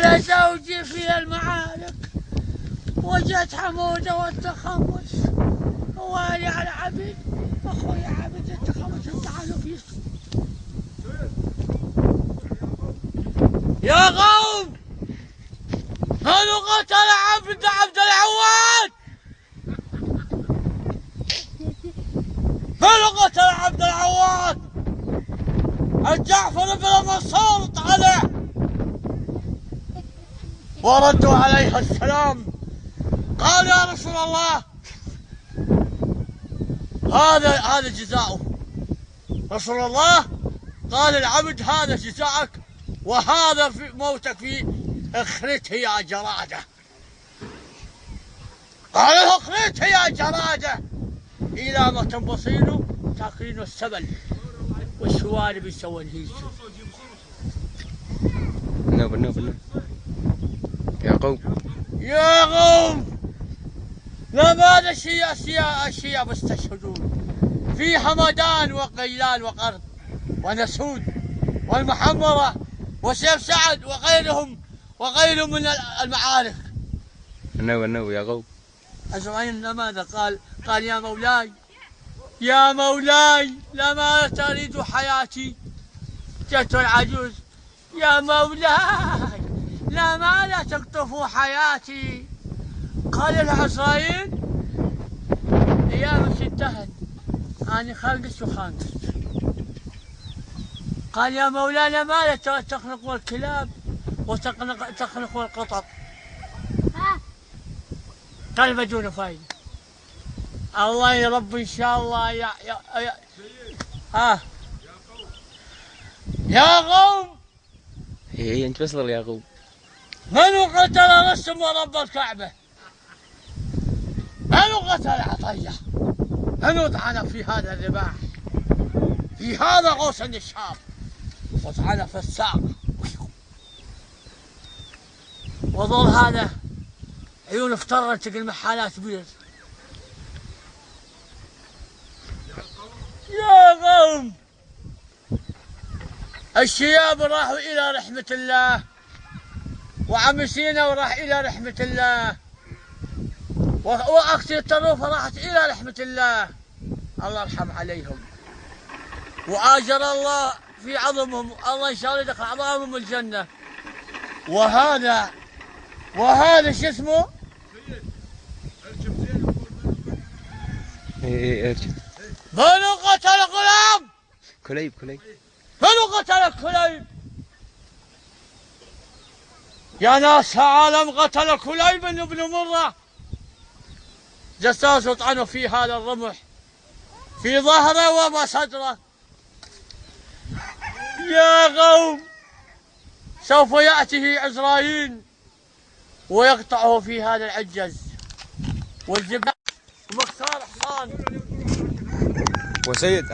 قال زوجي في المعارك، وجت حمودة والتخمس، ووالي على عبد، أخوي عبد التخمس امتحنوا فيه. يا قوم هلو قتل عبد العواد، هلو قتل عبد العواد، الجعفر بن منصور طلع وردوا عليه السلام. قال يا رسول الله هذا جزاؤه. رسول الله قال العبد هذا جزاءك، وهذا في موتك في اخرته يا جرادة. قال له اخرته يا جرادة إلى ما تنبصينه تاكلين السبل والشوارب يسوون هيك. نوب يا قوم لماذا الشياب استشهدون في حمدان وقيلان وقرد ونسود والمحمرة وسيف سعد وغيرهم من المعارك. النوب يا قوم. أجمعين لماذا قال يا مولاي لماذا تريد حياتي؟ جت العجوز يا مولاي لماذا تقطف حياتي؟ قال العزرائيل ايامك انتهت، أنا خلقت وخانقت. قال يا مولاي لماذا تخلق الكلاب وتخلق القطط؟ قال بدون فايدة. الله يا رب ان شاء الله يا قوم هي انت بس يا قوم. من قتل رسم ورب الكعبة؟ من قتل عطية؟ من طعن في هذا الرباح؟ في هذا غوص النشاب وطعن في الساق وظل هذا عيون افترت المحالات بيض. يا قوم الشياب راحوا إلى رحمة الله، وعم سينا وراح إلى رحمة الله، وأختي الطروفة راحت إلى رحمة الله، الله يرحم عليهم وآجر الله في عظمهم، الله إن شاء الله يدخل أعظامهم الجنة. وهذا شو اسمه؟ ارجع. من قتل غلام؟ كليب. من قتل كليب؟ يا ناس عالم قتل كليب بن مرة، جساس طعنوا في هذا الرمح في ظهره وصدره. يا قوم سوف يأتيه عزرائيل ويقطعه في هذا العجز والجبال. ومختار حصان وسيد